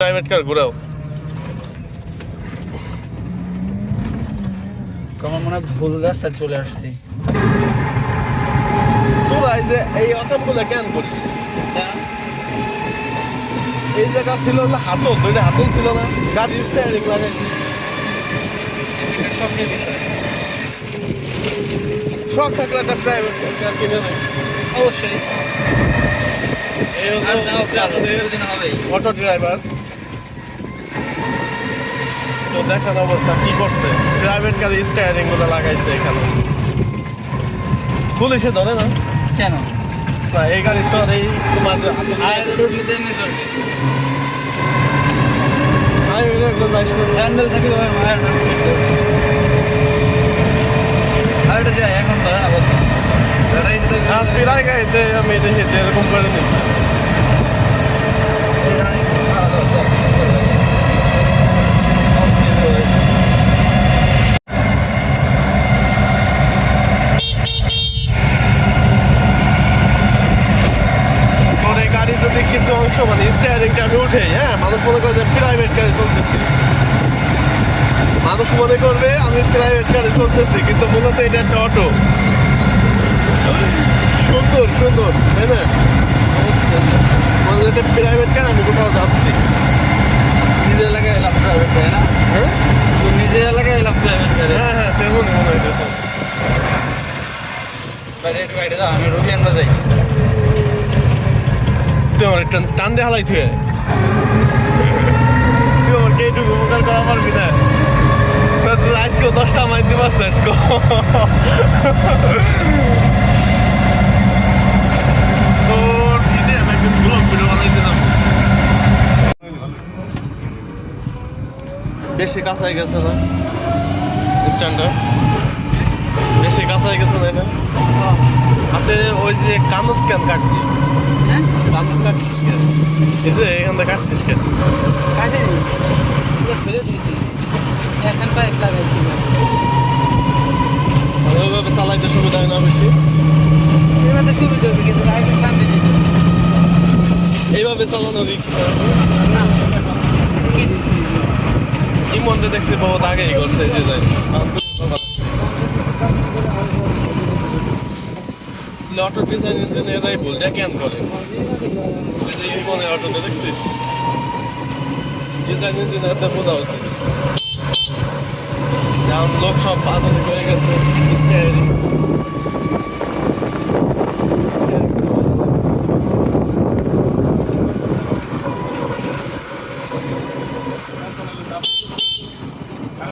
Private car ঘুরাও আমার মনে হয় ভুল রাস্তায় চলে আসছি। তোরা এই যে এই অকামগুলো কেন করিস? এই জায়গা ছিল না হাতল, দুইটা হাতল ছিল না, গাড়ি স্টায়ারিং লাগাইছিস। এটা শখের বিষয়। শখ থাকলে একটা প্রাইভেট কার কিনে নেয়। অবশ্যই এই হচ্ছে আমাদের অটো ড্রাইভার। তো দেখার অবস্থা কি করছে, প্রাইভেট গাড়ি স্টায়ারিং গুলো লাগাইছে এখানে। পুলিশে ধরে না কেন? না এই গাড়ি তো আর এই তোমার যাইস না। হ্যান্ডেল থাকলে এখন ধরে না বলতো প্রায় গাড়িতে আমি দেখেছি এরকম করে নিচ্ছে। তোর এই গাড়ি যদি কিছু অংশ মানে স্টিয়ারিংটা আমি উঠে, হ্যাঁ, মানুষ মনে করে যে প্রাইভেট গাড়ি চলতেছি, মানুষ মনে করবে আমি প্রাইভেট গাড়ি চলতেছি, কিন্তু মূলত এটা একটা অটো। সুন্দর সুন্দর, তাই না? মানে এটা প্রাইভেট গাড়ি, আমি কোথাও যাচ্ছি। নিজের এলাকায় এলাম প্রাইভেট গাড়ি না? হ্যাঁ তো নিজের এলাকায় এলাম প্রাইভেট গাড়ি। হ্যাঁ হ্যাঁ, সেমনই মনে হইতেছে। প্রাইভেট গাড়ি দাও, আমি রুটি আনতে যাই। তুই আমার টান দিয়ে হালাই তুই তুই আমার কে একটু উপকার করা পারবি না? আজকেও 10টা মাইতে পারছে আজকে। তোর দিদি আমি একদিন ব্লগ ভিডিও বানাইতে যাবো। বেশি কাছাই গেছে না স্ট্যান্ডার্ড? বেশি কাছাই গেছে না এটা? আপনি ওই যে কানুস কেন কাটছি? হ্যাঁ কানুস কাটছিস কেন? এই যে এখান থেকে কাটছিস কেন? কাটেনি, ফেলে দিয়েছি। এখন পাইপ লাগাইছি। ওইভাবে চালাইতে সুবিধা হয় না বেশি? এবার সুবিধা হবে, কিন্তু লাইটের সামনে দিতে এইভাবে চালানো রিক্স না? না। ইমনটা দেখছি বহুত আগেই করছে এই ডিজাইন। অটো ডিজাইন ইঞ্জিনিয়াররাই ভুলটা কেন করে? এই যে ইমনের অটোতে দেখছিস, ডিজাইন ইঞ্জিনিয়ারদের বোঝা উচিত। যেমন লোক সব আধুনিক হয়ে গেছে, স্টাইলিং।